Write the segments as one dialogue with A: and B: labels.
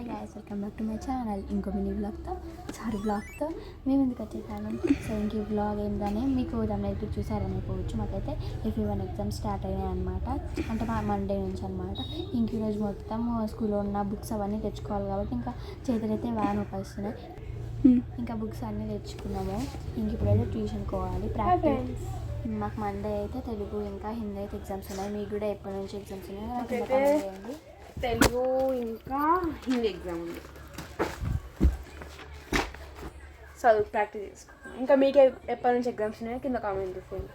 A: Hi guys, welcome back to my channel. ఇంకో mini బ్లాగ్తో మేము ఎందుకు వచ్చేసాను. సో ఇంక ఈ బ్లాగ్ ఏంటనే మీకు దాన్ని చూసారనుకోవచ్చు. మాకైతే F1 ఎగ్జామ్స్ స్టార్ట్ అయ్యాయి అనమాట. అంటే మా మండే నుంచి అనమాట. ఇంక ఈరోజు మొత్తం స్కూల్లో ఉన్న బుక్స్ అవన్నీ తెచ్చుకోవాలి కాబట్టి ఇంకా చేతులైతే వ్యాన్ ఉపయోగిస్తున్నాయి. ఇంకా బుక్స్ అన్నీ తెచ్చుకున్నాము. ఇంక ఇప్పుడైతే ట్యూషన్కి పోవాలి. ప్రాక్టీస్ మాకు మండే అయితే తెలుగు ఇంకా హిందీ అయితే ఎగ్జామ్స్ ఉన్నాయి. మీకు కూడా ఎప్పటి నుంచి ఎగ్జామ్స్ ఉన్నాయి?
B: తెలుగు ఇంకా హిందీ ఎగ్జామ్ ఉంది. చదువు ప్రాక్టీస్ చేసుకుంటాం. ఇంకా మీకు ఎప్పటి నుంచి ఎగ్జామ్స్ ఉన్నాయో కింద కామెంట్ చేసేయండి.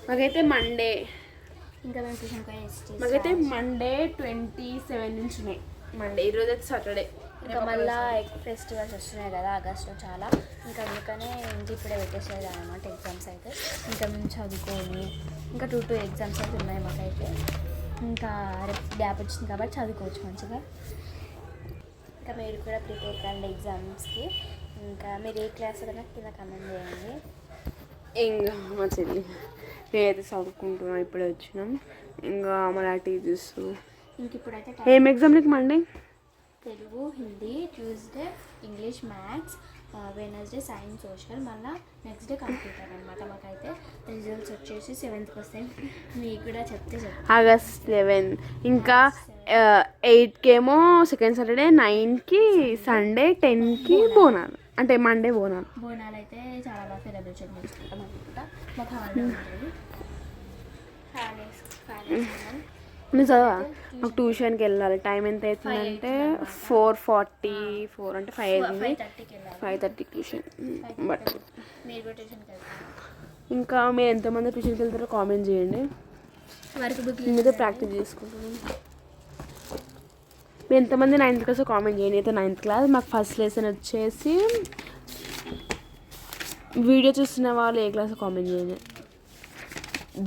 B: మాకైతే మండే మండే 27 నుంచి ఉన్నాయి. మండే ఈరోజు అయితే సాటర్డే.
A: ఇంకా మళ్ళీ ఫెస్టివల్స్ వస్తున్నాయి కదా ఆగస్ట్లో చాలా. ఇంకా అందుకనే ఇంటి ఇప్పుడే పెట్టేసేది అనమాట ఎగ్జామ్స్ అయితే. ఇంకా మేము చదువుకొని ఇంకా 2 ఎగ్జామ్స్ అయితే ఉన్నాయి మాకైతే. ఇంకా గ్యాప్ వచ్చింది కాబట్టి చదువుకోవచ్చు మంచిగా. ఇంకా మీరు కూడా ప్రిపేర్ కండి ఎగ్జామ్స్కి. ఇంకా మీరు ఏ క్లాస్ కన్నా కింద కమెంట్ చేయండి.
B: ఇంకా మా చెల్లి నేనైతే చదువుకుంటున్నాను. ఇప్పుడే వచ్చినాం. ఇంకా మన టీచర్స్
A: ఇంక ఇప్పుడైతే
B: ఏం ఎగ్జామ్ నీకు Monday?
A: Telugu, Hindi, Tuesday English, maths, Wednesday science, social, మళ్ళీ నెక్స్ట్ డే కంప్యూటర్ అనమాట. మాకైతే రిజల్ట్స్ వచ్చేసి 7th వస్తాయి. మీకు కూడా చెప్తే
B: ఆగస్ట్ 11. ఇంకా 8కి ఏమో సెకండ్ సాటర్డే, 9కి సండే, 10కి బోనాలు. అంటే మండే బోనాలు
A: అయితే చాలా బాగా సెలబ్రేషన్ చేసుకుంటాం అనమాట. మాకు హాలిడే ఉంటుంది.
B: నువ్వు చదవా? మాకు ట్యూషన్కి వెళ్ళాలి. టైం ఎంత అవుతుందంటే 4:44 అంటే 5:30కి ట్యూషన్. బట్ ఇంకా మీరు ఎంతమంది ట్యూషన్కి వెళ్తారో కామెంట్ చేయండి. మీతో ప్రాక్టీస్ చేసుకుంటున్నాం. మీరు ఎంతమంది 9th క్లాస్ కామెంట్ చేయండి. అయితే 9th క్లాస్ మాకు ఫస్ట్ లెసన్ వచ్చేసి వీడియో చూస్తున్న వాళ్ళు ఏ క్లాస్ కామెంట్ చేయండి.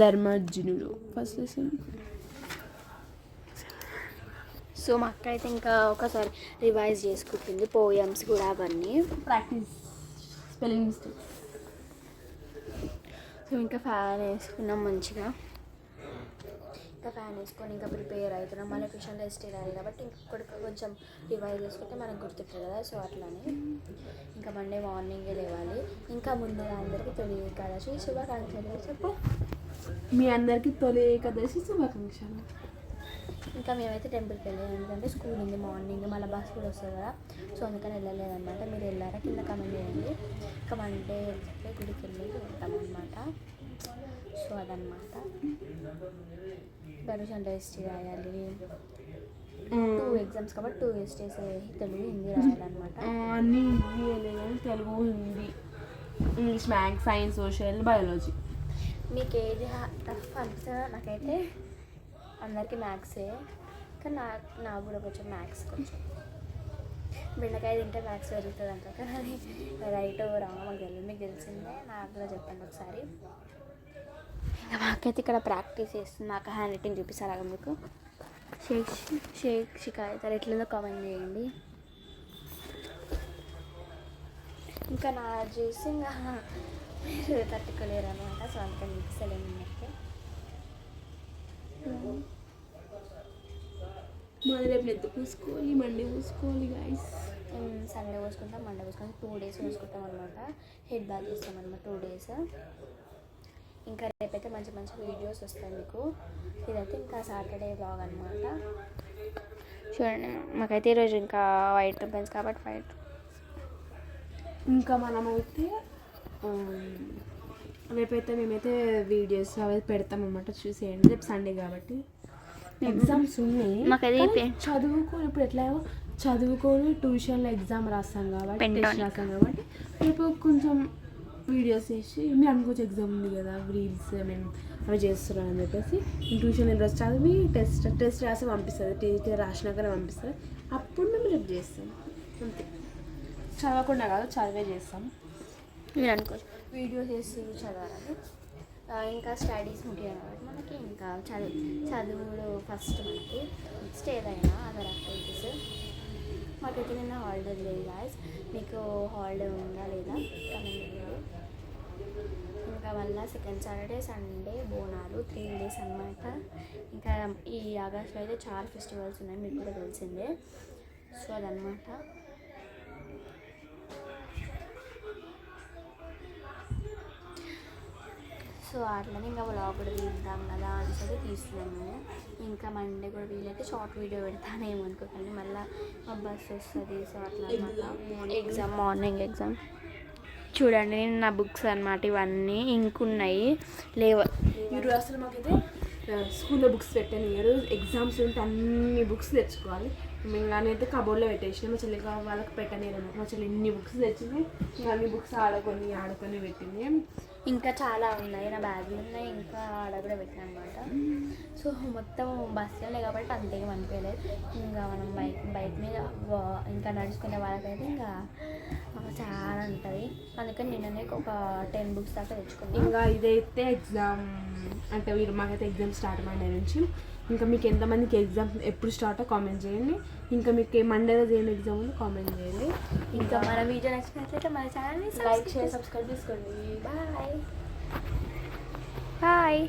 B: ధర్మార్జునుడు ఫస్ట్ లెసన్.
A: సో మా అక్క అయితే ఇంకా ఒకసారి రివైజ్ చేసుకుంటుంది పోయమ్స్ కూడా అవన్నీ
B: ప్రాక్టీస్ స్పెల్లింగ్ మిస్టేక్స్.
A: సో ఇంకా ఫ్యాన్ వేసుకున్నాం మంచిగా. ఇంకా ఫ్యాన్ వేసుకొని ఇంకా ప్రిపేర్ అవుతున్నాం. మళ్ళీ ట్యూషన్ టెస్ట్ రాలి కాబట్టి ఇంకొకటి కొంచెం రివైజ్ చేసుకుంటే మనకు గుర్తుంటుంది కదా. సో అట్లానే ఇంకా మండే మార్నింగే లేవాలి. ఇంకా ముందుగా అందరికీ తొలి ఏకాదశి శుభాకాంక్షలు చెప్పు.
B: మీ అందరికీ తొలి ఏకాదశి శుభాకాంక్షలు.
A: ఇంకా మేమైతే టెంపుల్కి వెళ్ళాము. ఎందుకంటే స్కూల్ ఉంది మార్నింగ్, మళ్ళీ బస్ కూడా వస్తుంది కదా. సో అందుకని వెళ్ళలేదన్నమాట. మీరు వెళ్ళారా కింద కమెంట్ చేయండి. ఇంకా మండే గుడికి వెళ్ళి వెళ్తాం అనమాట. సో అదనమాట. ట్యూషన్ టెస్ట్ రాయాలి. 2 ఎగ్జామ్స్ కాబట్టి 2 ఎస్టేస్ తెలుగు హిందీ రాయాలన్నమాట.
B: అన్నీ Telugu, Hindi, English, maths, science, social, biology.
A: మీకు ఏది టఫ్ అనిపిస్తుందో? నాకైతే అందరికీ మ్యాథ్సే. కానీ నాకు కూడా కొంచెం మ్యాథ్స్ కొంచెం బెండకాయ తింటే మ్యాథ్స్ పెరుగుతుంది అంట. కానీ అది రైట్ రాంగ్ మాకు తెలియదు. మీకు తెలిసిందే, నాకు కూడా చెప్పండి ఒకసారి. ఇంకా మాకైతే ఇక్కడ ప్రాక్టీస్ చేస్తుంది. నాకు హ్యాండ్ రైటింగ్ చూపిస్తారా మీకు? షేక్ షికాయతలు ఎట్లదో కామెంట్ చేయండి. ఇంకా నా చూసి ఇంకా మీరు తట్టుకోలేరు అనమాట. సో అందుకని చూపిస్తలేము మీకు.
B: మళ్ళీ రేపు నెత్తి పూసుకోవాలి, మండే పూసుకోవాలి గైస్.
A: సండే పోసుకుంటాం, మండే పోసుకుంటాం. 2 days పోసుకుంటాం అనమాట. హెడ్ బాత్ చేస్తాం అనమాట 2 days. ఇంకా రేపైతే మంచి మంచి వీడియోస్ వస్తాయి మీకు. ఇదైతే ఇంకా సాటర్డే బ్లాగ్ అనమాట. చూడండి మాకైతే ఈరోజు ఇంకా వైట్ పెన్స్ కాబట్టి వైట్.
B: ఇంకా మనమైతే రేపైతే మేమైతే వీడియోస్ అవి పెడతాం అనమాట. చూసేయండి. రేపు సండే కాబట్టి ఎగ్జామ్స్ ఉన్నాయి.
A: మాకైతే
B: చదువుకొని ఇప్పుడు ఎట్లా చదువుకొని ట్యూషన్లో ఎగ్జామ్ రాస్తాం కాబట్టి రేపు కొంచెం వీడియోస్ చేసి మీరు అనుకోవచ్చు ఎగ్జామ్ ఉంది కదా రీల్స్ అవి చేస్తున్నాను అని చెప్పేసి ట్యూషన్ ఇంట్రెస్ట్ చదివి టెస్ట్ రాసి పంపిస్తుంది. టీచర్ రాసినాకనే పంపిస్తుంది. అప్పుడు మేము రేపు చేస్తాం. అంతే, చదవకుండా కాదు, చదివే చేస్తాం.
A: మీరు అనుకోవచ్చు వీడియోస్ చేసి చదవాలని. ఇంకా స్టడీస్ ముఖ్యం కాబట్టి మనకి ఇంకా చదువుడు ఫస్ట్ మనకి. నెక్స్ట్ ఏదైనా అదర్ యాక్టివిటీస్. మాకైతే నిన్న హాలిడే లేదు గాయస్. మీకు హాలిడే ఉందా లేదా కమెంట్ చేయండి. ఇంకా మళ్ళీ second Saturday, Sunday Bonalu 3 days అనమాట. ఇంకా ఈ ఆగస్ట్లో అయితే చాలా ఫెస్టివల్స్ ఉన్నాయి, మీకు కూడా తెలిసిందే. సో అదనమాట. సో అట్లనే ఇంకా వ్లాగ్ కూడా తీద్దాం కదా అని తీస్తున్నాము. ఇంకా మండే కూడా వీలైతే షార్ట్ వీడియో పెడతానేమో అనుకోకండి, మళ్ళీ మా బస్ వస్తుంది. సో అట్లా ఎగ్జామ్ మార్నింగ్ ఎగ్జామ్ చూడండి. నేను నా బుక్స్ అనమాట ఇవన్నీ ఇంకున్నాయి లేవు.
B: మీరు అసలు మాకైతే స్కూల్లో బుక్స్ పెట్టనియరు, ఎగ్జామ్స్ ఉంటే అన్ని బుక్స్ తెచ్చుకోవాలి. మేము అయితే కబోర్డ్లో పెట్టేసినాం. మా చెల్లి వాళ్ళకి పెట్టనియరు అనమాట. మా చెల్లి ఇన్ని బుక్స్ తెచ్చింది, అన్ని బుక్స్ ఆడుకొని పెట్టింది.
A: ఇంకా చాలా ఉన్నాయి, నా బ్యాగ్లు ఉన్నాయి, ఇంకా ఆడ కూడా పెట్టినా అనమాట. సో మొత్తం బస్సులే కాబట్టి అంతేం అనిపించలేదు. ఇంకా మనం బైక్ మీద ఇంకా నడుచుకునే వాళ్ళకైతే ఇంకా చాలా ఉంటుంది. అందుకని నిన్ననే ఒక 10 బుక్స్ దాకా తెచ్చుకున్నాం.
B: ఇంకా ఇదైతే ఎగ్జామ్ అంటే మీరు మాకైతే ఎగ్జామ్ స్టార్ట్ మండే నుంచి. ఇంకా మీకు ఎంతమందికి ఎగ్జామ్ ఎప్పుడు స్టార్టో కామెంట్ చేయండి. ఇంకా మీకు మండే రోజు ఏం ఎగ్జామ్ ఉందో కామెంట్ చేయండి.
A: ఇంకా మన వీడియో నచ్చినట్లయితే మన ఛానల్ని
B: లైక్ షేర్ సబ్స్క్రైబ్ చేసుకోండి.
A: Bye bye.